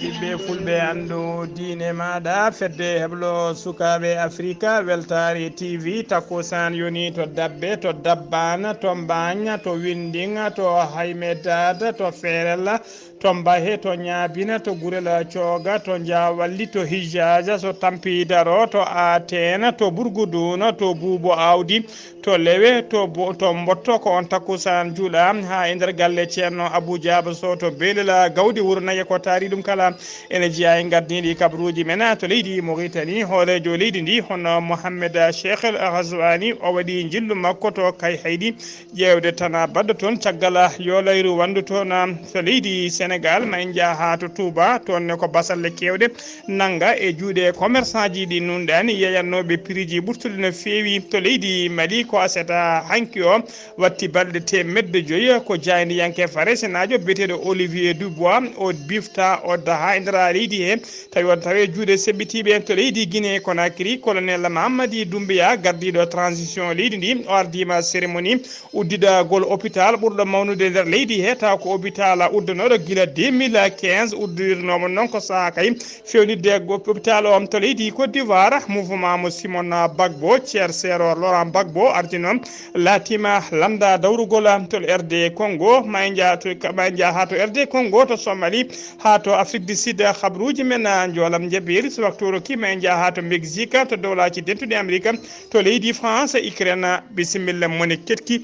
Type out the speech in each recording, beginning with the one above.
ɓiɓɓe fulɓe andu diine maɗa fedde heblo sukaɓe africa weltare tv takkusan yoni to dabbe to dabbana to mbagna to windinga to haymedada to ferella to mbahe to ñabina to gurela cooga to jawalli to hijaja so tampi daro to atena to burguduna to buubo awdi to lewe to mbotto ko on takkusan juuɗa ha e nder galle ceerno Abou Diaba so to beelela gawdi wuuro naye ko taari ɗum kala ene jeeya e gardiniɗi kabaruji men to leydi Mauritanie hoorejo leydi ndi hono Mohamed Cheikh El Ghazouani o waɗi jillu makko to kay haydi ƴewde tana badda toon caggal yo layru wandu toon to leydi Sénégal ma en jaaha to Touba toonne ko basalle kewɗe nanga e juuɗe commerçant ji ɗi nunɗani yeyannoɓe prix ji ɓurtude no feewi to leydi Mali ko aseta hanki o watti balɗe temedde joyi ko jayniyanke faresenajo biyeteɗo Olivier Dubois o bifta o daha e nder leydi he tawi on tawi juuɗe seɓɓitiɓe to leydi Guinée Conakry colonel Mamadi Doumbouya gardiɗo transition leydi ndi o ardima cérémonie uddidagol hôpital ɓurɗo mawnude nder leydi he taw ko hôpital uddanoɗo guila 2015 uddirnomo noon ko saaha kay fewnidde hôpital o to leydi Côte d'Ivoire mouvement mo Simon Bagbo ceer sero Laurent Bagbo arti noon laatima lamda dawrugol to RD Congo ma en jaaha to RD Congo to Somalie ha to Afrique du Sud habruji men jolam jabiri so waktoro kima en jaaha to Mexique to dowlaji dentude Amérique to leydi France Ukraine bisimilla moni ketki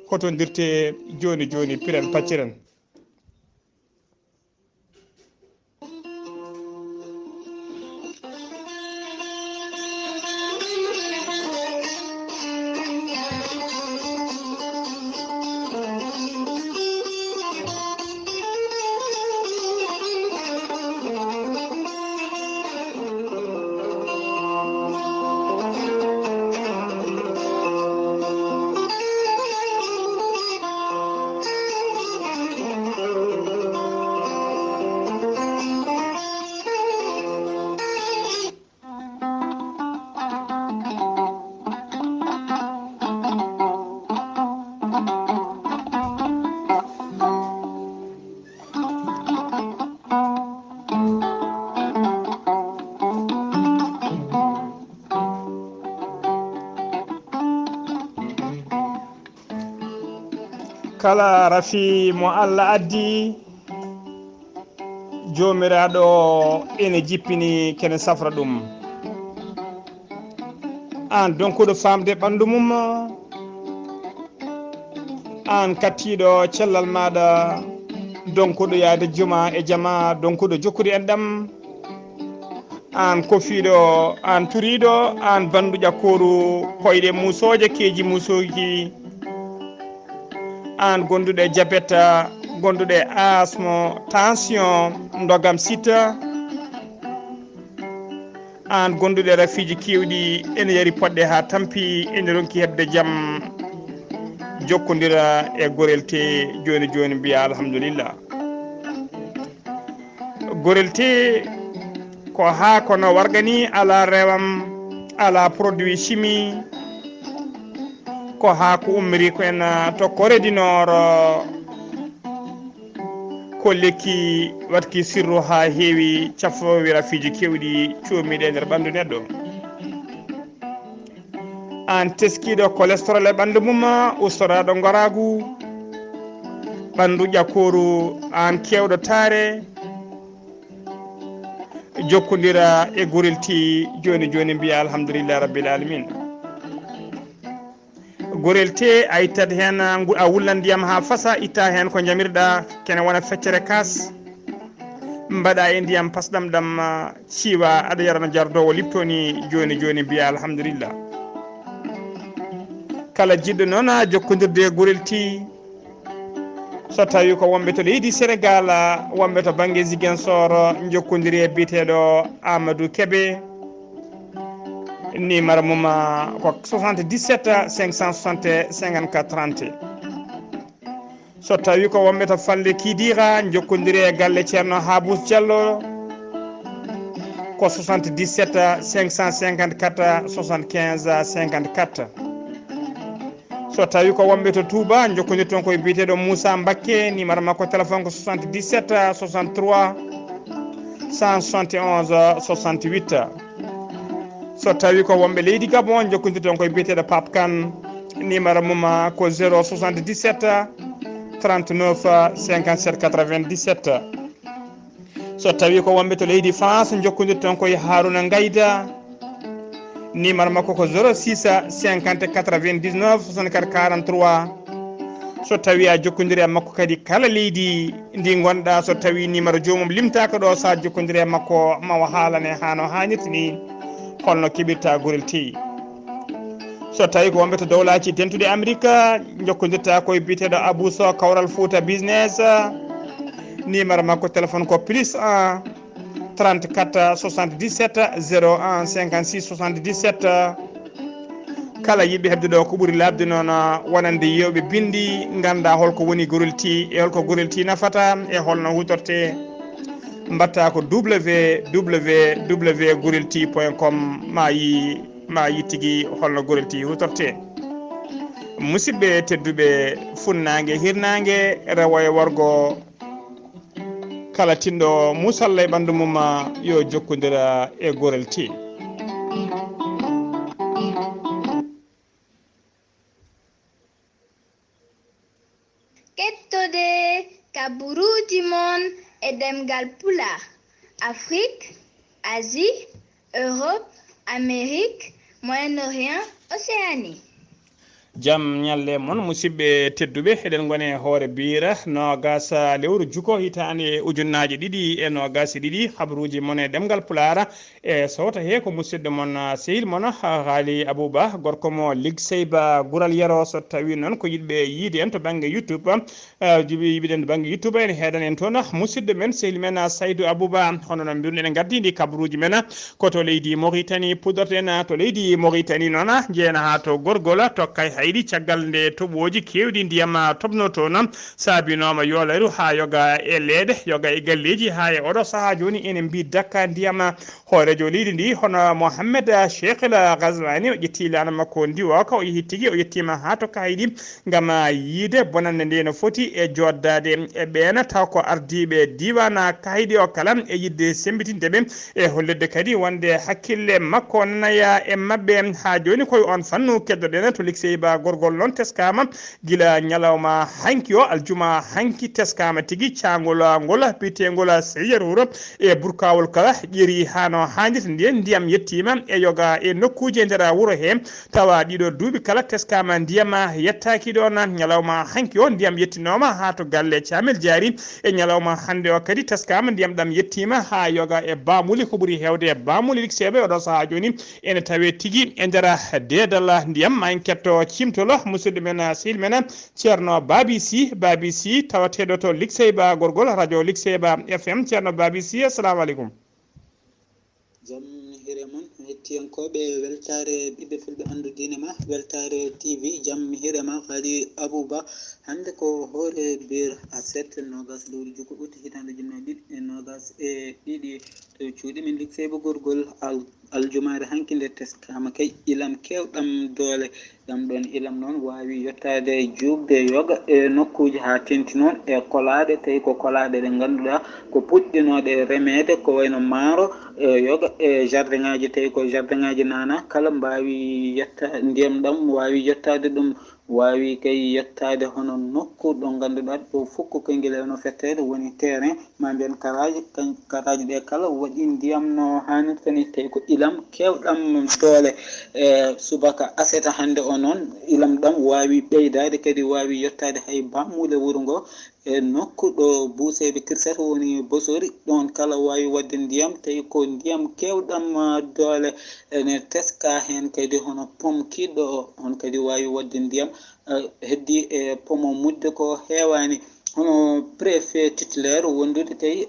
hotondirte joni piren pacciren. kala rafi mo Allah addi jomiraɗo ene jippini kene safra ɗum an donkuɗo famde ɓandu mum an kattiɗo cellal maɗa donkuɗo yaade juma e jama donkuɗo jokkude enɗam an kofiɗo an turiɗo an bandu ƴakkoru koyɗe musoje keji musoji an gonduɗe diabète gonduɗe asthme tension dogam sita an gonduɗe rafiji kewɗi ene yari poɗɗe ha tampi ene ronki hebde jaam jokkodira e gorel te joni mbiya alhamdulillah. Gorel te ko ha kono wargani ala rewam ala produit chimie ko ha ko ummiri ko en to Corée Nord ko lekki watki sirru ha heewi cafowi rafiji kewɗi comiɗe nder ɓandu neɗɗo an teskiɗo cholestérol e ɓandu mum ustoraɗo goragu ɓandu ƴakkoru an kewɗo taare jokkodira e gorelti joni mbiya alhamdulillah rabbil alamin. Gorel te a ittat hen a wullan ndiyam ha fasa itta hen ko jamirɗa kene wona feccere kas mbaɗa e ndiyam pasɗam ɗam ciwa aɗa yarana jardowo liptoni joni mbiya alhamdulillah. kala jiɗɗo noon jokkodirde e gorel ti so tawi ko wonɓe to leydi Sénégal wonɓe to banggue Ziguinchor jokkodiri e biteɗo Amadou Kébé numéro mum ko 77 560 54 30 so tawi ko wonɓe to Falle Kidira jokkodiri e galle ceerno Habous Diallo ko 77 554 75 54 so tawi ko wonɓe to Touba jokkodir ton koye biyeteɗo Moussa Mbacké numéro makko téléphone ko 77 63 171 68 so tawi ko wonɓe leydi Gabon jokkodir ton koye biyeteɗo Pape Kane numéro mum ko 077 39 57 97 so tawi ko wonɓe to leydi France jokkodir ton koye Harouna Ngayda numéro makko ko 06 50 99 64 43 so tawi a jokkodiri e makko kadi kala leydi ndi gonɗa so tawi numéro jomum limtaka ɗo sa jokkodiri e makko mawa haalane hano hannirta ni holno keɓirta gorel teyi so tawi ko wonɓe to dowlaji dentuɗe Amérique jokkodirta koye biyeteɗo Abou Sow Kawral Fouta business numéro makko téléphone ko plus 1 34 77 01 56 77 kala yiɓe hebde ɗo ko ɓuuri labde noon wonande yewɓe bindi ganda holko woni gorel ti e holko gorel ti nafata e holno hutorte mbatta ko www gorel ti .com ma yi tigui holno gorel ti hutorte musidɓe tedduɓe funnague hirnague rewo e worgo kala tinɗo musalla e ɓandu mum yo jokkodira e gorel ti kettode kaburuji mon e ɗemngal pulaar Afrique, Asie, Europe, Amérique, Moyen-Orient, Océanie. jam ñalle moon musidɓe tedduɓe eɗen gone hoyre-biir nogas lewru juko hitande ujunnaje ɗiɗi e nogas ɗiɗi habaruji moon e ɗemgal pulaar e sowta he ko musidɗo moon sehil moon Ghalii Abuu Bah gorko mo ligseyba gural yero so tawi noon ko yiɗɓe yiide en to banggue YouTube yiɓiɗen to banggue YouTube ene heeɗan en toon musidɗo men sehil men Saydou Abou Bah hono no mbirno eɗen gaddidi kabaruji men koto leydi Mauritanie pudorten to leydi Mauritanie noon jeena ha to gorgol tokkay hayɗi caggal nde toɓoji kewɗi ndiyam tobno toon saabinoma yoolaru ha yoga e leeɗe yoga e galleji ha e oɗo saaha joni ene mbi dakka ndiyam hoorejo leydi ndi hono Mohamed Cheikh El Ghazouani o ƴetti lana makko ndi o ka o yeehi tigui o yettima ha to kayɗi gam yiide bonande nde no foti e joddade e ɓeena taw ko ardiɓe diwana kayɗi o kala e yidde sembitindeɓe e hollirde kadi wonde hakkille makko nanaya e mabɓe ha joni koye on fannu keddoɗen to ligseyba gorgol noon teskama gila ñalawma hanki o aljuma hanki teskama tigui cagol ngol bitengol seyeruro e burkawol kala ƴeeri hano hannirta nden ndiyam yettima e yoga e nokkuji e nder wuuro he tawa ɗiɗo duuɓi kala teskama ndiyam yettaki ɗon ñalawma hanki o ndiyam yettinoma ha to galle camel jaari e ñalawma hande o kadi teskama ndiyam ɗam yettima ha yoga e bamuli ko ɓuuri hewde e bamuli ligseɓe oɗo saaha joni ene tawe tigui e nder dedal ndiyam ma en ketto cimtolo musidɗo men sehil men ceerno Babi Sy tawateɗo to ligseyba gorgol radio ligseyba FM ceerno Babi Sy assalamu aleykum jam hire mon hettiyankoɓe weltare ɓiɓɓe fulɓe andu diine ma weltare TV jam hire ma Ghalii Abuu Bah hande ko hoyre-biir aset nogas lewru juko ɓutti hitande junnaje ɗiɗi e nogas e ɗiɗi to cuuɗi min ligseyba gorgol aljumare hanki nde teskama kay ilam kewɗam doole ɗam ɗon ilam noon wawi yettade juɓde yoga e nokkuji ha tenti noon e kolaɗe tawi ko kolaɗe ɗe ganduɗa ko puɗɗinoɗe remede ko wayno maaro yoga e jardin ngaji tawi ko jardin ngaji nana kala mbawi yetta ndiyam ɗam wawi yettade ɗum wawi kay yettade hono nokku ɗo ganduɗa ɗo fukko koynguel no fettede woni terrain ma mbiyen karaji ɗe kala waɗi ndiyam no hannirta ni tawi ko ilam kewɗam doole e subaka aseta hande o noon ilam ɗam wawi ɓeydade kadi wawi yettade hay bammude wuuro ngo e nokku ɗo buuseɓe kirsata woni bosori ɗon kala wawi wadde ndiyam tawi ko ndiyam kewɗam doole ene teska hen kadi hono pom kiɗɗo o on kadi wawi wadde ndiyam heddi e pomo mudde ko hewani hono préfet titulaire wondude tawi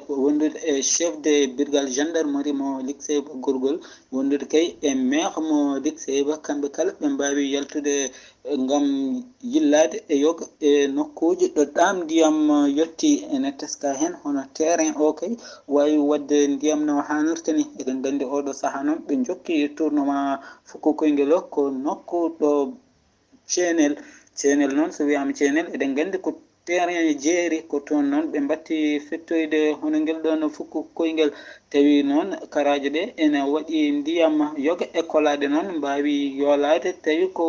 wondude e chef de brigade gendarmerie mo ligseyba gorgol wondude kay e maire mo ligseyba kamɓe kala ɓe mbawi yaltude gam yillade e yoga e nokkuji ɗo ɗam ndiyam yetti ene teska hen hono terrain o kay wawi wadde ndiyam no hannirta ni eɗen gandi oɗo saaha noon ɓe jokki tournement fukko koynguel o ko nokku ɗo channel noon so wiyama channel eɗen gandi ko terrain jeeri ko toon noon ɓe mbatti fettoyde hono ngel ɗon fukku koyngel tawi noon karaje ɗe ene waɗi ndiyam yoga écolaɗe noon mbawi yoolade tawi ko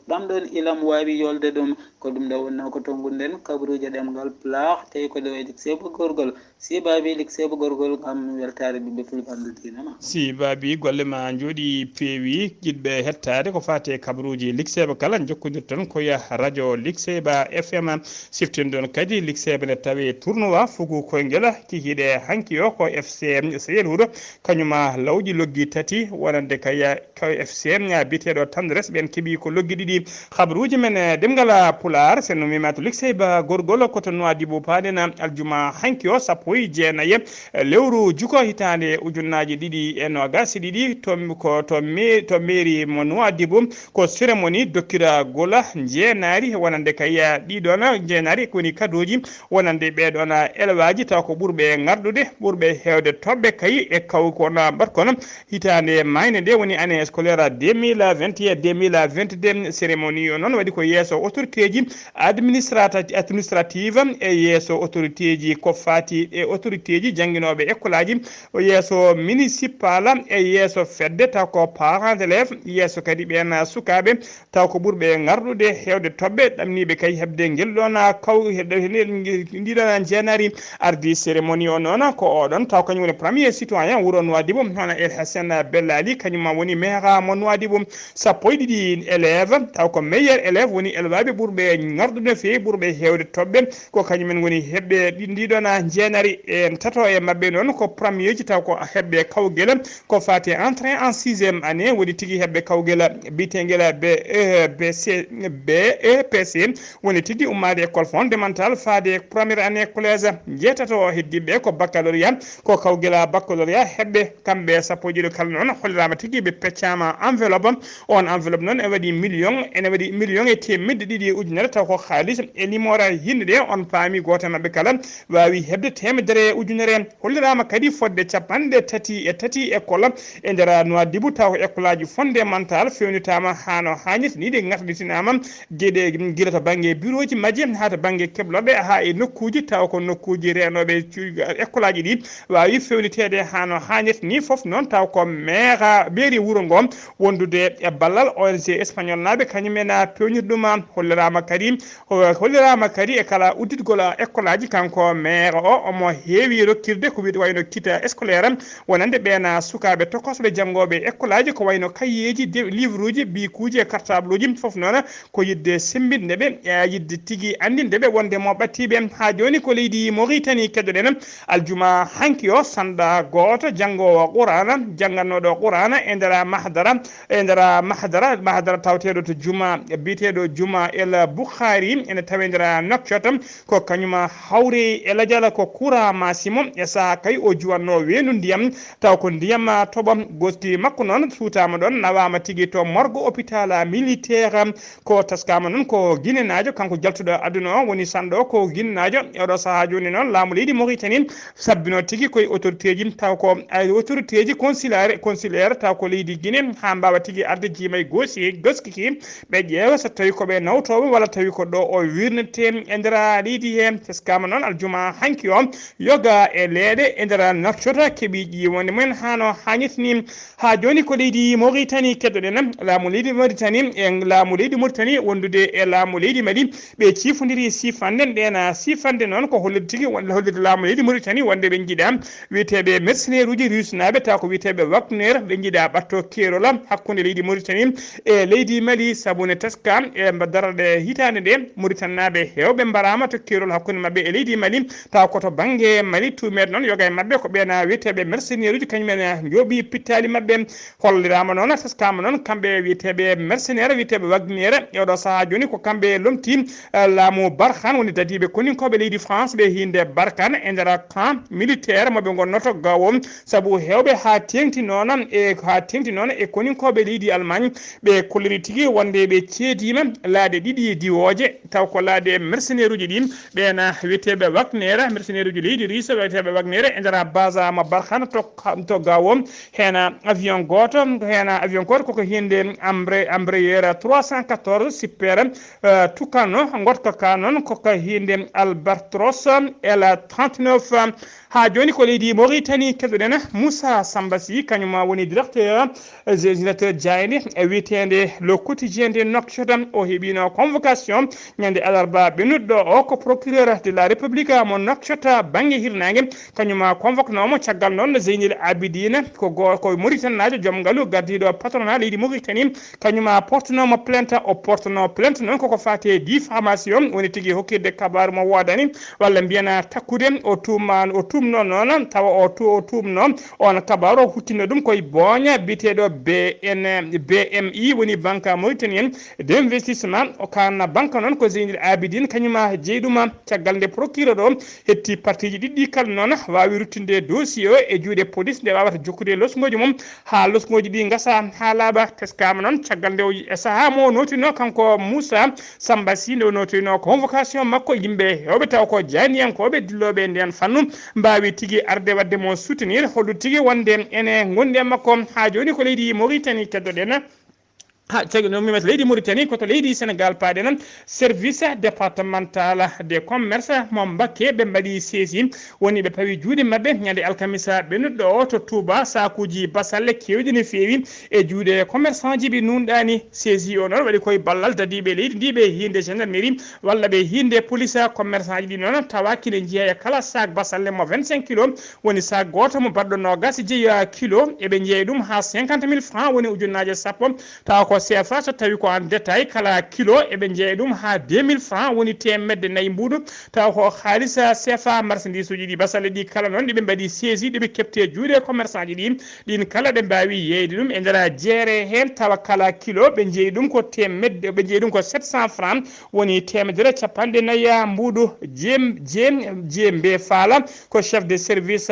ɗam ɗon ilam wawi yolde ɗum ko ɗum ɗo wonno ko tongunden kabaruji ɗemngal pulaar tawi ko ɗo e liksebo gorgol si babi liksebo gorgol gam weltare ɓiɓɓe fulɓe andudinama si babi golle ma jooɗi peewi jiɗɓe hettade ko fate kabaruji likseba kala jokkodir ton koya radio likseba fm siftin ɗon kadi likseba ne tawi tournoi fugu koyngel kikiɗe hanki o ko fcm seyel huuɗo kañuma lawƴi loggi tati wonande kaya fcm biteɗo tendres ɓen keeɓi ko loggi ɗiɗi habaruji men ɗemngal pulaar sen mima to likseba gorgol koto Nouadhibou paɗen aljuma hanki o sappo e jeenayi lewru juko hitande ujunnaji ɗiɗi e nogas ɗiɗi to mairie mo Nouadhibou ko cérémonie dokkira gola jeenari wonande kaya ɗiɗon jeenari kowoni kadoji wonande ɓeɗon élevaji taw ko ɓurɓe garɗude ɓurɓe hewde toɓɓe kayi e kaw kono mbatkono hitande mayne nde woni année scolaire 2021 2022 cérémonie o noon waɗi ko yesso autorité ji administrative e yesso autorité ji ko fati e autorité ji jangguinoɓe école aji o yesso municipal e yesso fedde taw ko parents d'élèves yesso kadi ɓen sukaɓe taw ko ɓurɓe garɗude hewde toɓɓe ɗamniɓe kay hebde ngel ɗon kaw ndiɗon jeenari ardi cérémonie o noon ko oɗon taw kañum woni premier citoyen wuuro Nouadhibou hono El Hassen Bellali kañum woni maire mo Nouadhibou sappo e ɗiɗi élève taw ko meilleur élève woni élève ɓurɓe garɗude fewi ɓurɓe hewde toɓɓe ko kañumen woni heɓɓe ndiɗon jeenari en tato e mabɓe noon ko premier ji taw ko heɓɓe kawguel ko fati entrée en 6e année woni tigui heɓɓe kawguel biteguel BEPC woni tigui ummade école fondamentale faade première année collège jeetato heddiɓe ko baccalauréat ko kawguel baccalauréat heɓɓe kamɓe sappo jiɗo kala noon hollirama tigui ɓe peccama enveloppe on enveloppe noon ene waɗi million e temedde ɗiɗi ujunere taw ko haalis e limora yimɓe ɗe on paami goto mabɓe kala wawi hebde temedere ujunere hollirama kadi fodde capanɗe tati école e nder Nouadhibou taw école aji fondamental fewnitama hano hannirta ni ɗe gatɗitinama guila to banggue bureau ji majji ha to banggue keɓloɓe ha e nokkuji taw ko nokkuji renoɓe école aji ɗi wawi fewnitede hano hannirta ni foof noon taw ko mairie wuuro ngo wondude e ballal ONG espagnol naɓe kañumen pewnirta ɗum hollirama kadi e kala udditgol école aji kanko maire o omo heewi rokkirde ko wiide wayno kit scolaire wonande ɓen sukaɓe tokosoɓe janggoɓe école aji ko wayno cahier ji livre uji bikuji e cartable uji foof noon ko yidde sembindeɓe e yidde tigui andindeɓe wonde mo ɓattiɓe ha joni ko leydi Mauritanie keddoɗen aljuma hanki o sanda goto janggowo qur'ana jangannoɗo qur'ana e nder mahdara tawteɗo to juma biteɗo juma el Bukhari ene tawe nder Nouakchott ko kañuma hawre e ladial ko courant massimo e saaha kay o juwanno weenu ndiyam taw ko ndiyam toɓam gosti makko noon suutama ɗon nawama tigui to morgue hôpital militaire ko taskama noon ko guinenajo kanko jaltuɗo aduna o woni sanɗo ko guinenajo eɗo saaha joni noon laamu leydi Mauritanie sabbino tigui koye autorité ji taw ko autorité ji consulaire taw ko leydi Guinée ha mbawa tigui arde jiimay goskiki ɓe ƴeewa so tawi koɓe nawtoɓe walla tawi ko ɗo o wirnete e nder leydi he teskama noon aljuma hanki o yoga e leeɗe e nder Nouakchott keeɓi ƴiwonde mumen hano hannirtani ha joni ko leydi Mauritanie keddoɗen laamu leydi Mauritanie wondude e laamu leydi Mali ɓe cifodiri sifande ɗen sifande noon ko hollide tigui hollide laamu leydi Mauritanie wonde ɓe jiiɗa wiyeteɓe mercenaire uji rusnaɓe taw ko wiyeteɓe wagner ɓe jiiɗa ɓatto keerol hakkude leydi Mauritanie e leydi Mali sabune teska e darade hitande nde Mauritannaɓe hewɓe mbarama to keerol hakkude mabɓe e leydi Mali taw koto banggue Mali tumeɗe noon yoga e mabɓe ko ɓeena wiyeteɓe mercenaire uji kañumen jooɓi pittali mabɓe hollirama noon teskama noon kamɓe wiyeteɓe mercenaire wiyeteɓe wagner e oɗo saaha joni ko kamɓe lomti laamu Barkhane woni dadiɓe koninkoɓe leydi France ɓe hinde Barkhane e nder camp militaire moɓe gonnoto gawo saabu hewɓe ha tengti noon e koninkoɓe leydi Allemagne ɓe kolliri tigui wonde ɓe ceedima laaɗe ɗiɗi diwoje taw ko laade mercenaire uji ɗin ɓena wiyteɓe Wagner mercenaire uji leydi Russe wiyteɓe Wagner e nder base ma Barkhane to gawom hena avion goto koko hinde embrayer 314 super Tucano gotka ka non koko hinde Albatros L39 ha joni ko leydi Mauritanie keɗoɗen Moussa Sambassi kañum woni directeur Diayni e witende le quotidien de Nouakchott o heɓino convocation ñande alarba ɓennuɗo o ko procureur de la république mo Nouakchott banggue hirnangue kañum convoquenomo caggal noon Zeynil Abidine ko Mauritanie najo joom ngaalu gardiɗo patronat leydi Mauritanie kañum portenomo plainte o porteno plainte noon koko fate diffamation woni tigui hokkirde kabaru mo wodani walla mbiyana takkude o tumno noon tawa o tumno on kabaru o huttino ɗum koye boña biteɗo BMI woni banque mauritanienne d'investissement o kanna banque noon ko Zeynil Abidine kañuma jeyɗuma caggal nde procureur o hetti partiji ɗiɗɗi kala noon wawi ruttinde dossier o e juuɗe police nde wawata jokkude losgoji mum ha losgoji ɗi gasa ha laaɓa teskama noon caggal nde e saaha mo notino kanko Moussa Sambassi nde notino convocation makko yimɓe hewɓe taw ko janiyankoɓe dilloɓe nden fannu mbawi tigui arde wadde mo soutenir holɗum tigui wonde ene gondi e makko ha joni ko leydi Mauritanie keddoɗen mimata leydi Mauritanie koto leydi Sénégal paaɗen service départemental des commerce mo Mbacké ɓe mbaɗi saisi woni ɓe pawi juuɗe mabɓe ñande alkamisa ɓennuɗo o to Touba sakuji basalle kewɗi no fewi e juuɗe commerçant ji ɓe nunɗani saisi o noon waɗi koye ballal dadiɓe leydi ndi ɓe hinde gendarmerie walla ɓe hinde police commerçant ji ɗi noon tawa kine jeeya e kala sac basalle mo 25 kilo woni sac goto mo baɗɗo nogas jeeya kilo eɓe jeeya ɗum ha 50 000 francs woni ujunnaje sappo tawa ko CFA so tawi ko en détail kala kilo eɓe jeeya ɗum ha 2000 francs woni temedde nayyi mbuɗu taw ko haalisa CFA marchandise uji ɗi basalle ɗi kala noon ɗiɓe mbaɗi saisi ɗiɓe kepte juuɗe commerçant ji ɗi ɗin kala ɓe mbawi yeyde ɗum e nder jeere hen tawa kala kilo ɓe jeeyi ɗum ko temedde ɓe jeeyi ɗum ko 700 francs woni temedere capanɗe nayyi mbuɗu jembe faala ko chef de service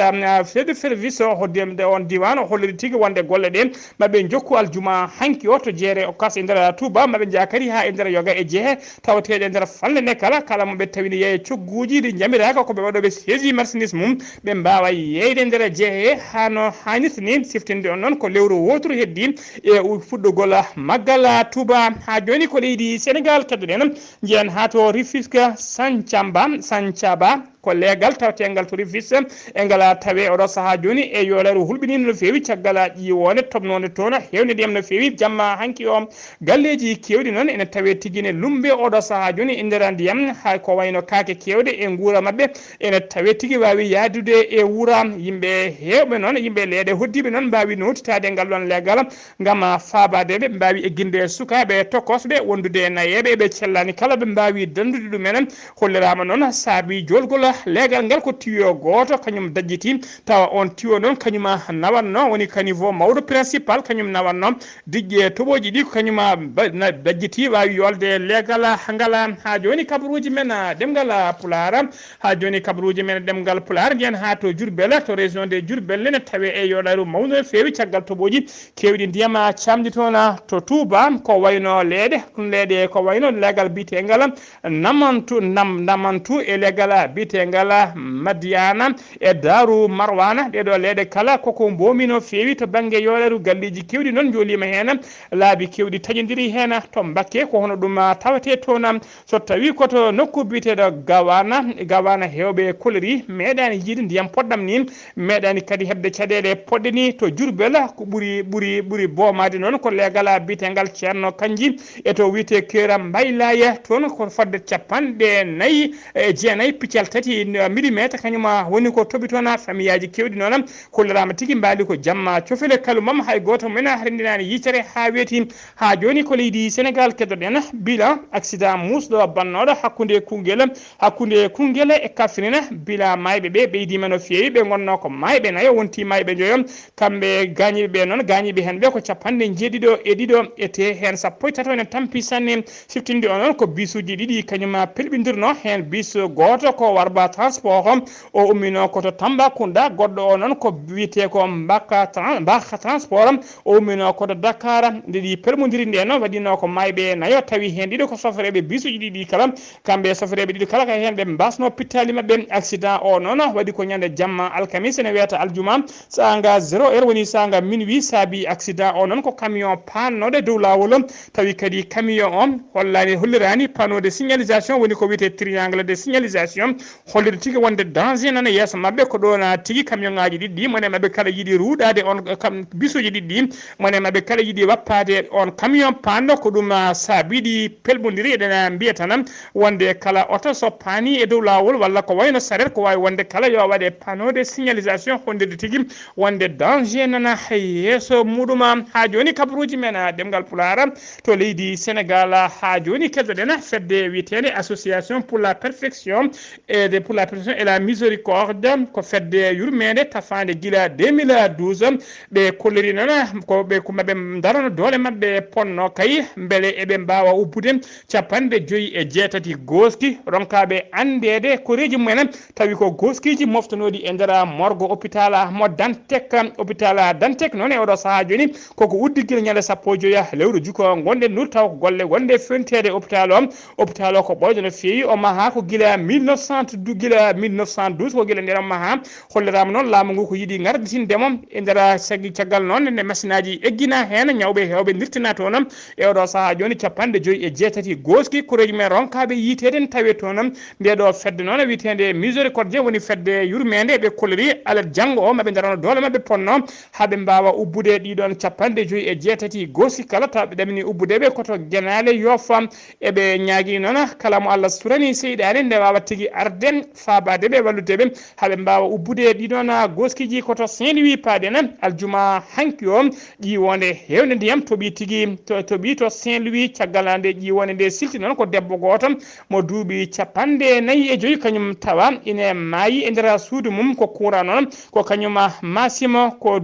o hoddemde on diwan o holliri tigui wonde golle ɗen maɓe jokku aljuma hanki o to jeere o kas e nder Touba maɓe jakari ha e nder yoga e jeehe tawateɗe e nder falle ne kala moɓe tawini yeeye cogguji ɗi jamiraka koɓe waɗoɓe saisi marchandise mum ɓe mbawa yeyde nder jeehe hano hannirta ni siftinde on noon ko lewru woturu heddi e fuɗɗogol maggal Touba ha joni ko leydi Sénégal keddoɗen jiyan ha to Rufisque Sancaba ko legal tawategal to Rufisque e ngala tawe oɗo saaha joni e yoolaru hulɓinino no fewi caggal ƴiwonde tobnode toon hewde ndiyam no fewi jamma hanki o galleji kewɗi noon ene tawe tigine lumbe oɗo saaha joni e nder ndiyam hay ko wayno kaake kewɗe e guura mabɓe ene tawe tigui wawi yadude e wuura yimɓe hewɓe noon yimɓe leeɗe hoddiɓe noon mbawi notitade ngal ɗon legal gam fabadeɓe ɓe mbawi egginde sukaɓe tokkosɓe wondude nayeɓe ɓe cellani kala ɓe mbawi dandude ɗumen hollirama noon saabi jolgol legal ngal ko tuyau goto kañum dajjiti tawa on tuyau noon kañuma nawanno woni caniveau mawɗo principal kañum nawanno diƴƴe toɓoji ɗi ko kañuma dajjiti wawi yolde legal ngal ha joni kabaruji men ɗemngal pulaar ha joni kabaruji men ɗemngal pulaar jiyan ha to Diourbel to région de Diourbel ne tawe e yoɗaru mawɗo no fewi caggal toɓoji kewɗi ndiyam camdi toon to Touba ko wayno leeɗe ko wayno legal bitegal namantu e legal bitegal Madiana e Daru Marwana ɗeɗo leeɗe kala koko mbomi no fewi to banggue yoɗaru galliji kewɗi noon jolima hen laabi kewɗi taƴodiri hen to Mbacké ko hono ɗum tawate toon so tawi koto nokku biteɗo gawana hewɓe koleri meeɗani yiide ndiyam poɗɗam ni meeɗani kadi hebde caɗele poɗɗe ni to Diourbel ko ɓuuri bomade noon ko legal bitegal ceerno kanji e to wiyete kera mbaylaya toon ko fodde capanɗe nayyi e jeenayyi piccal tati millimétre kañuma woni ko toɓi toon famiyaji kewɗi noon kollirama tigui mbaali ko jamma cofele kalumam hay goto men rendinani yitere ha weeti ha joni ko leydi Sénégal keddoɗen bilan accident musɗo bannoɗo hakkude Koungheul e Kaffrine bilan mayɓe ɓe ɓeydima no fewi ɓe gonno ko mayɓe nayo wonti mayɓe joyo kamɓe gañiɓe noon gañiɓe hen ɓe ko capanɗe jeeɗiɗo e ɗiɗo ete hen sappo e tato ene tampi sanne siftinde o noon ko bisuji ɗiɗi kañuma pelɓidirno hen bis goto ko warba Ba transport o ummino koto Tambacounda goddo o non ko wiite ko Mbaka transport o ummino koto Dakar ndi permodiri nde no wadino ko maybe nayo tawi hen dido ko sofreebe bisuji didi kala kambe sofreebe didi kala ka hen be basno pitali mabbe accident o non wadi ko nyande jamma alkamis ne weta aljuma sanga 0h woni sanga minuit sabi accident o non ko camion pannode dow lawol tawi kadi camion on hollirani panneau de signalisation woni ko wiete triangle de signalisation holliri tigi wonde danger nana yeso mabbe ko do na tigi camion ngaji diddi mone mabbe kala yidi ruudade on bisuji diddi mone mabbe kala yidi wappade on camion panno ko dum sabidi pelbondiri edena mbiyata wonde kala auto so pani e dow lawol walla ko wayno saret ko way wonde kala yo wade panneau de signalisation honde tigi wonde danger nana yeso muduma ha joni kabruji mena demgal pulara to leydi Sénégal ha joni keddoɗen fedde witede association pour la perfection et la miséricorde ko fedde yurmede tafande gila 2012 ɓe kolliri nana ko ɓe kumaɓe darano dole mabɓe ponno kay beele eɓe mbawa ubbude 58 goski ronkaɓe andede koreji mumen tawi ko goskiji moftanodi e nder morgo hôpital mo Dantec noon e oɗo saaha joni koko uddi guila ñande 15 lewru juko gonde nur taw ko golle gonde fentede hôpital o ko ɓoyde no feewi o maha ko gila 1912 ko gila nder maha hollirama noon laamu ngu ko yiiɗi garditindemo e nder caggal noon ne machine aji eggina hen ñawɓe hewɓe dirtina toon e oɗo saaha joni 58 goski koreji men ronkaɓe yiteden tawe toon ndeɗo fedde noon witede miséricorde woni fedde yurmede ɓe kolliri ala janggo o maɓe darano dole mabɓe ponno haɓe mbawa ubbude ɗiɗon 58 goski kala taɓe ɗamini ubbudeɓe koto guenale yofa eɓe ñaagui noon kala mo Allah surani seyɗade nde wawa tigui arden fabadeɓe walludeɓe haɓe mbawa ubbude ɗiɗon goskiji koto Saint-Louis paden aljuma hanki o ƴiwonde hewde ndiyam toɓi tigui toɓi to Saint-Louis caggal nde ƴiwonde nde silti noon ko debbo goto mo duuɓi 45 kañum tawa ine maayi e nder suudu mum ko courant noon ko kañum Massimo ko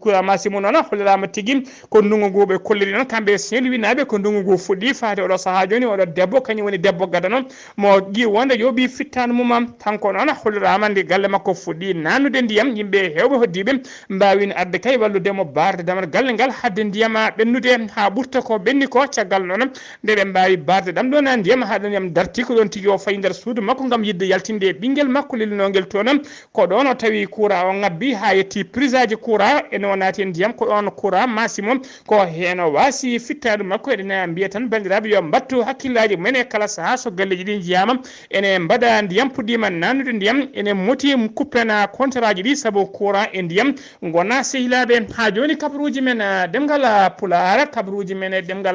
courant Massimo noon hollirama tigui ko ndungu ngu ɓe kolliri noon kamɓe Saint-Louis naɓe ko ndungu ngu fuɗɗi fate oɗo saaha joni oɗo debbo kañum woni debbo gada noon mo ƴiwonde yoɓi fittanu mum kanko noon hollirama nde galle makko fuɗɗi nanude ndiyam yimɓe hewɓe hoddiɓe mbawino arde kay walludemo barde damal galle ngal hadde ndiyam ɓennude ha ɓurta ko ɓenni ko caggal noon nde ɓe mbawi barde ɗam ɗon ndiyam haɗa ndiyam darti ko ɗon tigui o fayi nder suudu makko gam yidde yaltinde ɓinguel makko lelnogel toon ko ɗon o tawi courant o ngabbi ha yetti prise aji courant ene o naati ndiyam ko on courant Massimo ko hen o wasi fittadu makko eɗen mbiya tan bandiraɓe yo mbattu hakkillaji mumen e kala saaha so galleji ɗi jiyama ene mbaɗa ndiyam puɗɗima nannude ndiyam ene moti kuppena contrat ji ɗi saabu courant e ndiyam gona sehilaɓe ha joni kabaruji men ɗemgal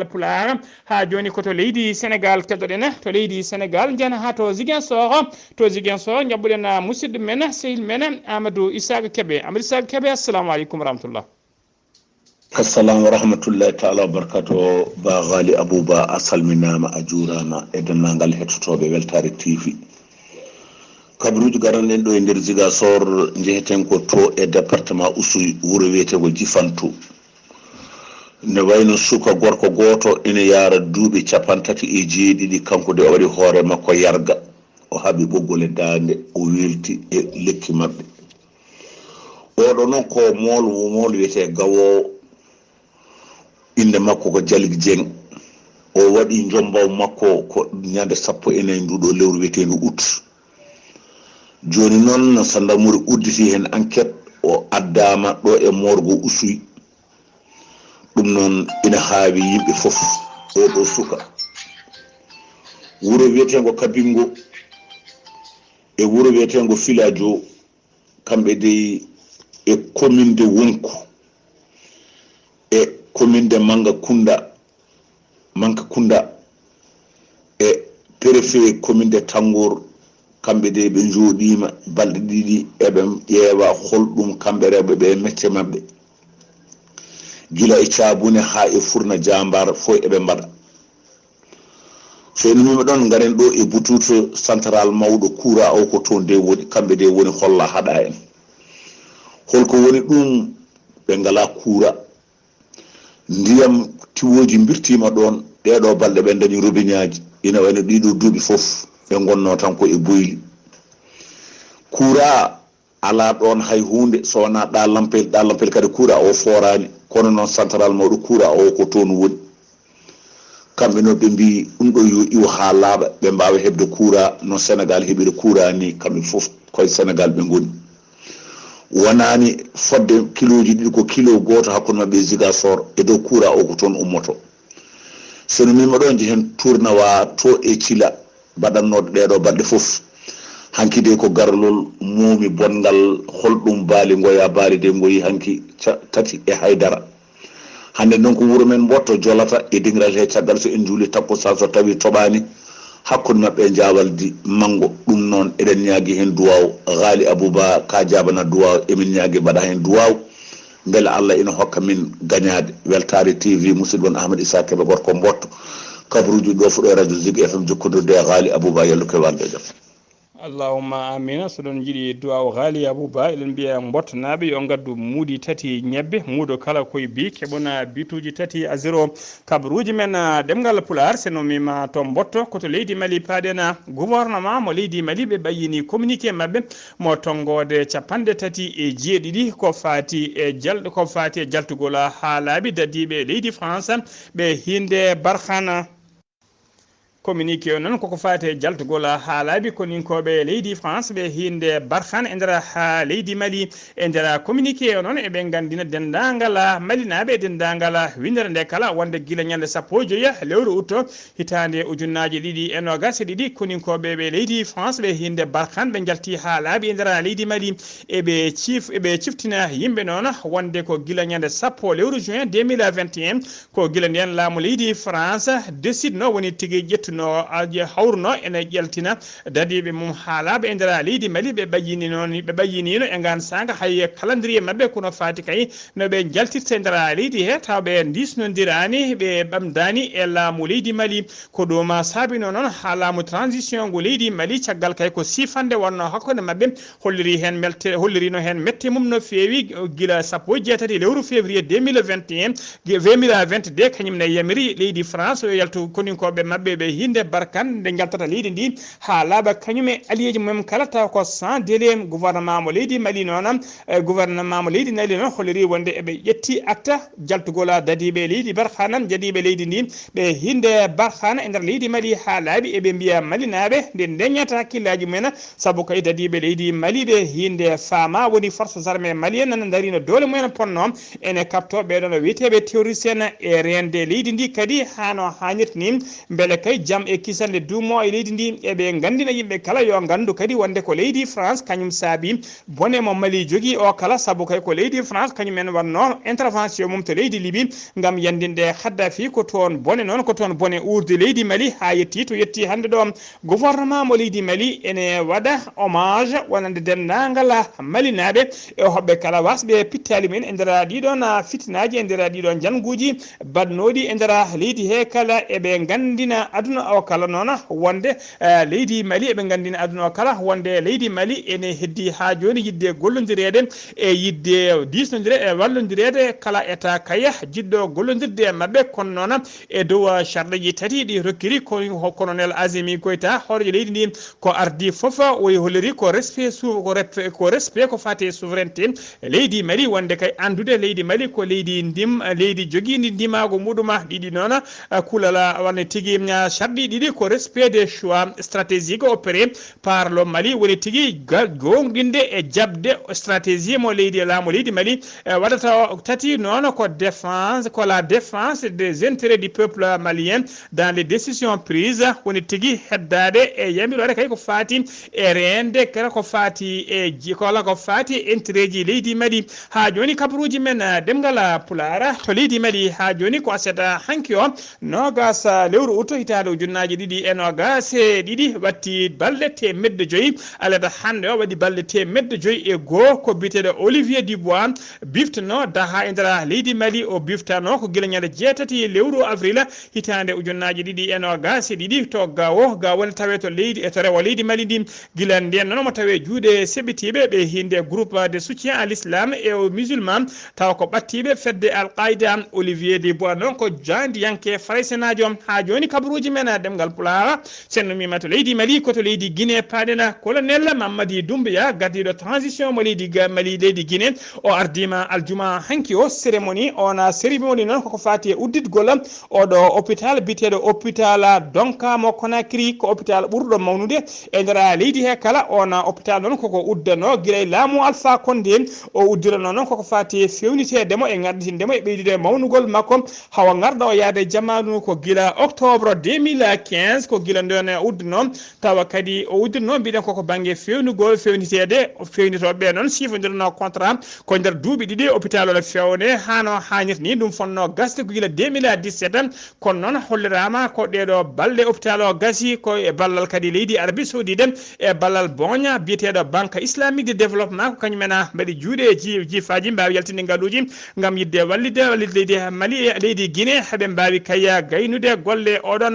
pular ha joni koto leydi Sénégal keddoɗen to leydi Sénégal jana ha to Ziguinchor jabɓuɗen musidɗo men sehil men Amadou Isaka Kebe assalamu aleykum wa rahmatullah. Assalamu rahmatullahi ta'ala wa barakatuh. Ba Ghalii Abuu Bah a salminama a jurama e dennangal hettotoɓe Weltare TV. Kabaruji garanɗen ɗo e nder Ziguinchor jeheten ko to e département Oussouye wuro wiyetego Jifantou. Ne wayno suka gorko goto ene yara duuɓi 37 kanko de o waɗi hoore makko yarga o haaɓi ɓoggol e dande o welti e lekki mabɓe. Oɗo noon ko mool wiyete gawowo inde makko ko Jalig Dieng o waɗi jombaw makko ko ñande 14 nduɗo lewru wiyetendu août. Joni noon so ndamuri udditi hen enquête o addama ɗo e morgo Oussouye. ɗum noon ina haawi yimɓe fof oɗo suka wuro wiyetengo Kabingo e wuro wiyetengo Filadio kamɓe de e commune de Wonko e commune de Manka Kunda e préfet commune de Tangour kamɓe de ɓe jooɗima balɗe ɗiɗi eɓe ƴeewa holɗum kamɓe rewɓe ɓe mecce mabɓe gila e caabune ha e furna jambar fof eɓe mbaɗa. So en mima ɗon garen ɗo e boutoute central mawɗo coura o ko toon de woni kamɓe de woni holla haɗa en holko woni ɗum ɓe ngala coura ndiyam tiwoji birtima ɗon ɗeɗo balɗe ɓe dañi robiñaji ina wayno ɗiɗo duuɓi fof ɓe gonno tan ko e boyli kura ala ɗon hay hunde so wona ɗa lampel kadi kura o forani kono noon central mawɗo kura o ko toon woni kamɓe noon ɓe mbi ɗum ɗo yo iwo ha laaɓa ɓe mbawa hebde kura no Sénégal heɓiri kura ni kamɓe foof koye Sénégal ɓe goni wonani fodde kiloji ɗiɗi ko kilo goto hakkude mabɓe Ziguinchor e dow kura o ko toon ummoto sono mima ɗo jehen tournawa to e Thila baɗannoɗe ɗeɗo balɗe foof hankide ko garlol muumi bongal holɗum baali goya baali de goyi hanki tati e haydara hande noon ko wuuro men botto jolata e dingrage he caggal so en juuli takkusan so tawi toɓani hakkude mabɓe jawaldi mango ɗum noon eɗen ñaagui hen duwaw Ghalii Abuu Bah ka jabana duwaw emin ñaagui mbaɗa hen duwaw beele Allah ina hokka min gañade weltare TV musidɗo on Ahmed Issa Keɓe gorko mbotto kabaruji ɗo fuɗo e radio Zig FM jokkodirde e Ghalii Abuu Bah yallu ke walde jam allahumma amina so ɗon jiiɗi duwaw Ghalii Abuu Bah eɗen mbiya bottonaɓe yo gaddu muudi tati ñebbe muudo kala koye bi keɓona bituji tati a 0 kabaruji men ɗemgal pulaar seno mima to botto koto leydi Mali paaɗena gouvernement mo leydi Mali ɓe ɓayyini communiqué mabɓe mo tongode capanɗe tati e jeeɗiɗi ko fati e jaltugol haalaɓi dadiɓe leydi France ɓe hinde barkhana communiqué o noon koko fati e jaltugol haalaɓi koninkoɓe leydi France ɓe hinde barkhane e nder ha leydi Mali e nder communiqué o noon eɓe gandina dendagal malinaɓe e dendagal windere nde kala wonde guila ñande 15 lewru août hitande ujunnaje ɗiɗi e nogas e ɗiɗi koninkoɓe ɓe leydi France ɓe hinde barkhane ɓe jalti haalaɓi e nder leydi Mali eɓe ciftina yimɓe noon wonde ko guila ñande 10 lewru juin 2021 ko guila nden laamu leydi France décide no woni tigui ƴettu no hawruno ene ƴeltina dadiɓe mum haalaɓe e nder leydi Mali ɓe ɓayyinino e ngan sanga hay calendrier mabɓe kono fati kay no ɓe jaltirta e nder leydi he taw ɓe disnodirani ɓe ɓamdani e laamu leydi Mali ko ɗum saabino noon ha laamu transition ngo leydi Mali caggal kay ko sifande wonno hakkude mabɓe hollirino hen mette mum no feewi guila 16 lewru février 2022 kañumne yamiri leydi France yo yaltu koninkoɓe mabɓe ɓe hinde barkan nde jaltata leydi ndi ha laaɓa kañume aliyeji mum kala taw ko sans délai gouvernement mo leydi Mali noon gouvernement mo leydi Mali noon holliri wonde eɓe ƴetti acta jaltugol dadiɓe leydi barkhana jadiɓe leydi ndi ɓe hinde barkhana e nder leydi Mali ha laaɓi eɓe mbiya malinaɓe nde deñata hakkillaji mumen saabu kay dadiɓe leydi Mali ɓe hinde faama woni forces armées malien nana darino dole mumen ponno ene kapto ɓeɗo no wiyeteɓe terroriste en e rende leydi ndi kadi hano hannirta ni beele kay jaam e kisande duumo e leydi ndi eɓe gandina yimɓe kala yo gandu kadi wonde ko leydi France kañum saabi bone mo Mali jogui o kala saabu kay ko leydi France kañum en wanno intervention mum to leydi Libye gam yandinde Khadafi ko toon bone noon ko toon bone urde leydi Mali ha yetti to yetti hande ɗo gouvernement mo leydi Mali ene waɗa hommage wonande dendagal malinaɓe e hoɓɓe kala wasɓe pittali men e nder ɗiɗon fitinaji e nder ɗiɗon janguji badnoɗi e nder leydi he kala eɓe gandina aduna o kala noon wonde leydi Mali eɓe gandina aduna o kala wonde leydi Mali ene heddi ha joni yidde gollodirede e yidde disnodire e wallodirede kala état kaya jiɗɗo gollodirde mabɓe kono noon e dow charɗe ji tati ɗi rokkiri ko colonel Assimi Goïta horejo leydi ndi ko ardi foof oyi holliri ko respect ko fati souveraineté leydi Mali wonde kay andude leydi Mali ko leydi leydi joguidi ndimago muɗuma ɗiɗi noon kulala wonde tigui charɗi ɗiɗi ko respect des choix stratégiques opéré par le Mali woni tigui gonɗinde e jabde stratégie mo leydi laamu leydi Mali waɗata tati noon ko la défense des intérêts du peuple malien dans les décisions prises woni tigui heddade e yamirode kay ko fati e rende kala ko fati e jikola ko fati intérêt ji leydi Mali ha joni kabaruji men ɗemgal pulara to leydi Mali ha joni ko aseta hanki o nogas lewru août hitande ujunnaje ɗiɗi e nogas e ɗiɗi watti balɗe temedde joyyi alada hande o waɗi balɗe temedde joyyi e goho ko biteɗo Olivier Dubois biftano daha e nder leydi Mali o biftano ko guila ñande 6 lewru avril hitande ujunnaje ɗiɗi e nogas e ɗiɗi to gawo woni tawe to leydi e to rewo leydi Mali ndi guila nden noon mo tawe juuɗe seɓɓitiɓe ɓe hinde groupe de soutien à l'islam et aux musulmans taw ko ɓattiɓe fedde al qaida Olivier Dubois noon ko jandiyanke faraysenajo ha joni kabaruji men paadena ɗemngal pulaar senno mima to leydi Mali koto leydi Guinée paadena colonel Mamadi Doumbouya gardiɗo transition mo leydi leydi Guinée o ardima aljuma hanki o cérémonie ona cérémonie noon koko fati e udditgol oɗo hôpital biteɗo hôpital Donkamo Conakry ko hôpital ɓurɗo mawnude e nder leydi he kala ona hôpital noon koko uddano guila laamu Alpha Condé o uddirano noon koko fati fewnitedemo e garditindemo e ɓeydude mawnugol makko hawa garda o yaade jamanu ko guila octobre 2015 ko guila nden udduno tawa kadi o uddirno mbiɗen koko banggue fewnugol fewnitede fewnitoɓe noon sifodirno contrat ko nder duuɓi ɗiɗi hôpital o fewne hano hannirta ni ɗum fonno gasde ko guila 2017 kono noon hollirama ko ɗeɗo balɗe hôpital o gasi ko e ballal kadi leydi Arabie Saoudite e ballal boña biyeteɗo banque islamique de développement ko kañumena mbaɗi juuɗe jifaji mbawi yaltinde ngaluji gam yidde wallide leydi Mali e leydi Guinée haɓe mbawi kaya gaynude golle oɗon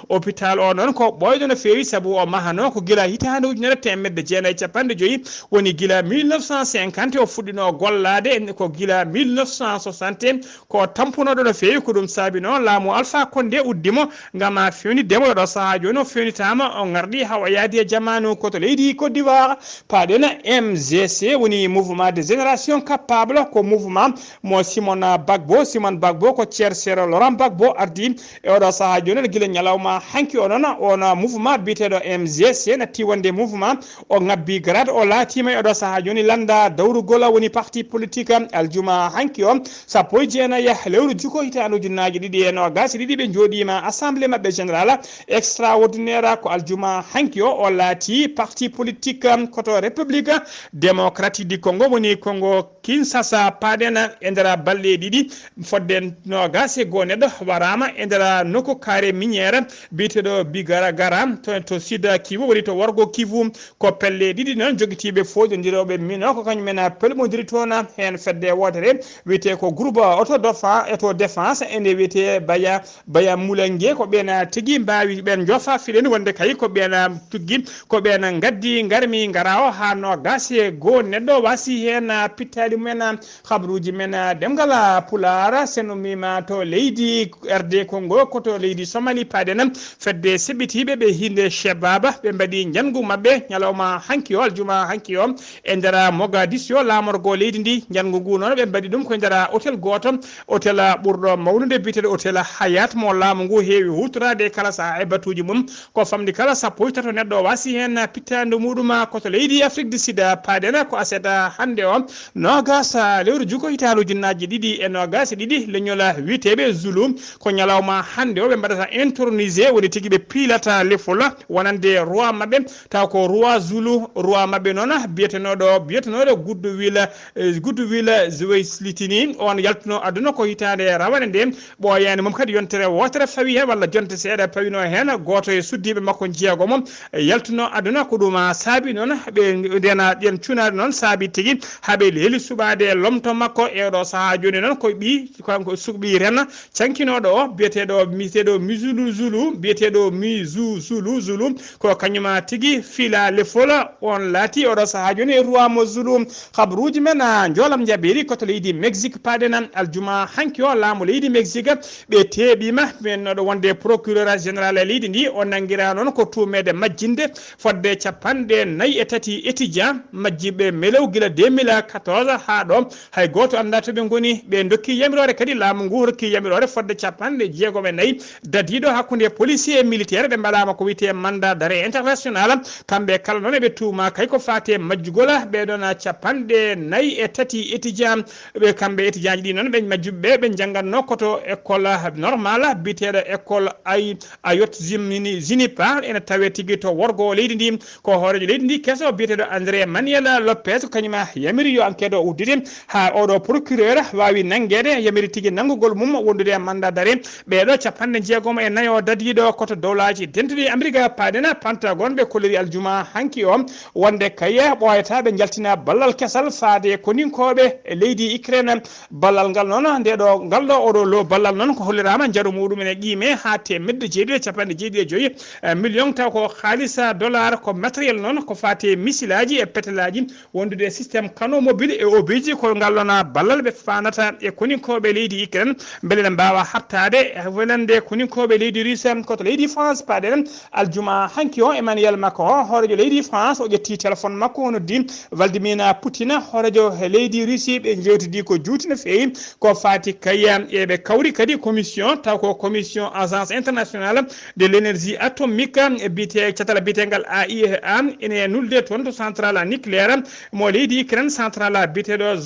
hôpital o noon ko ɓoyɗo no fewi saabu o mahano ko guila hitande ujunere temedde jeenayyi capanɗe joyyi woni guila 1950 o fuɗɗino gollade ko guila 1960 ko tampunoɗo no fewi ko ɗum saabi noon laamu Alpha Condé uddimo gam fewnidemo ɗo saaha joni o fewnitama o garɗi hawa yaadi e jamanu koto leydi Côte d'Ivoire paɗena MGC woni mouvement de génération capable ko mouvement mo Simon Bagbo ko ceercero Laurent Gbagbo ardi e oɗo saaha joni guila ñalawma hanki o noon on mouvement biteɗo MGC natti wonde mouvement o ngabbi grade o laatima e oɗo saaha joni landa dawrugol woni parti politique aljuma hanki o sappo e jeenayyi lewru juko hitande ujunnaje ɗiɗi e nogas ɗiɗi ɓe jooɗima assemblée mabɓe général extraordinaire ko aljuma hanki o laati parti politique koto république démocratique du Congo woni Congo Kinshasa paɗena e nder balɗe ɗiɗi fodde nogas e goo neɗɗo warama e nder nokku carré miniére biteɗo Bigara to sud Kivu woni to worgo Kivu ko pelle ɗiɗi noon joguitiɓe foƴodiroɓe mino ko kañumena pelmodiri toon hen fedde wotere wiyete ko groupe auto défense ene wiyete baya Moulengue ko ɓena tigui mbawi ɓen jofa fiɗen wonde kay ko ɓena tugui ko ɓena gaddi garmi gara o ha nogas e goo neɗɗo wasi hen pittali mumen habaruji men ɗemngal pulaar seno mima to leydi RD Congo koto leydi Somalie paɗena fedde seɓɓitiɓe ɓe hinde Chebaba ɓe mbaɗi jangu mabɓe ñalawma hanki o aljuma hanki o e nder Mogadiscio lamorgo leydi ndi jangu ngu noon ɓe mbaɗi ɗum ko nder hôtel goto hôtel ɓurɗo mawnude biteɗo hôtel Hayat mo laamu ngu heewi hutorade kala saaha e batuji mum ko famdi kala sappo e tato neɗɗo wasi hen pittande muɗum koto leydi Afrique du Sud paɗena ko aseta hande o nogas lewru juko hitande ujunnaje ɗiɗi e nogas ɗiɗi leñol witeɓe Zulu ko ñalawma hande o ɓe mbaɗata intronisé woni tigui ɓe pilata lefol wonande roi mabɓe taw ko roi Zulu roi mabɓe noon biyetenoɗo Goodwill Zwelithini on yaltuno aduna ko hitande rawane nde ɓoyani mom kadi yontere wotere fawi hen walla jonte seeɗa pawino hen goto e suddiɓe makko jeegomo yaltuno aduna ko ɗum saabi noon ɓe ndena ɗen cunade noon saabi tigui haaɓe leeli suɓade lomto makko e ɗo saaha joni noon koye kanko suɓi ren cankinoɗo o biyeteɗo Zulu ko kañuma tigui fiila lefol on laati oɗo saaha joni e roi mo Zulu habaruji men jolam jaɓeri koto leydi Mexique paɗena aljuma hanki o laamu leydi Mexique ɓe teeɓima ɓennoɗo wonde procureur général leydi ndi o nanguira noon ko tumede majjinde fodde 43 étudiant majjiɓe melew guila 2014 ha ɗo hay goto anda to ɓe goni ɓe dokki yamirore kadi laamu ngu rokki yamirore fodde 64 dadiɗo hakkude policier et militaire ɓe mbaɗama ko wiyete mandat d'arrêt international kamɓe kala noon eɓe tuuma kay ko fate majjugol ɓeɗon 53 étudiant ɓe kamɓe étudiant ji ɗi noon ɓe majjuɓeɓe ɓe jangganno koto école normal biteɗo école ayot Zinipa ene tawe tigui to worgo leydi ndi ko hoorejo leydi ndi keso biyeteɗo André Manuel Lopez ko kañuma yamiri yo enquête o uddide ha oɗo procureur wawi nanguede yamiri tigui nangugol mum wondude e mandat d'arrêt ɓeɗo 64 dadiɗo koto dowlaji dentuɗi Amérique paɗena Pentagon ɓe kolliri aljuma hanki o wonde kaya ɓoyata ɓe jaltina ballal kesal faade koninkoɓe e leydi Ukraine ballal ngal noon ndeɗo ngalɗo oɗo lo ballal noon ko hollirama jaaru muɗum ene qiime ha temedde jeeɗiɗi capanɗe jeeɗiɗi e joyyi million taw ko haalisa dollar ko matériel noon ko fate missilaji e pétalaji wondude systéme cano mobile et bobiji ko ngallona ballal ɓe fanata e koninkoɓe leydi Ukraine beele ne mbawa hattade welande koninkoɓe leydi Russie koto leydi France paɗen aljuma hanki o Emmanuel Macron horejo leydi France o ƴetti téléphone makko o noddi Vladimir Poutine horejo leydi Russie ɓe jewtidi ko juuti no fewi ko fati kaya eɓe kawri kadi commission taw ko commission agence internationale de l'énergie atomique bite catala bitengal AIEA ene nulde toon to centrale nucléaire mo leydi Ukraine centrale biteɗo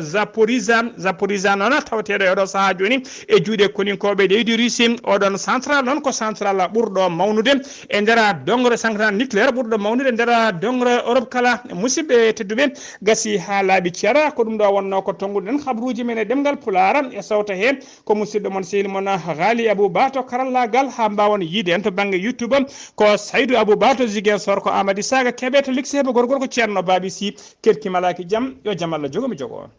Zaporizhzhia noon tawateɗo eɗo saaha joni e juuɗe koninkoɓe leydi Russie oɗon centrale noon ko centrale ɓurɗo mawnude e nder dongre centrale nucléaire ɓurɗo mawnude e nder dongre Europe kala musidɓe tedduɓe gasi ha laaɓi ceera ko ɗum ɗo wonno ko tonguɗen habruji men e ɗemgal pulaar e sawta he ko musidɗo mon sehil mon Ghalii Abuu Bah to karallagal ha mbawon yiide en to banggue YouTube ko Saydou Abou Bah to Ziguinchor ko Amady Saga keɓe to liksi heɓe gorgol ko ceerno Babi Sy kerki malaki jaam yo jaam Allah jogomi jogo on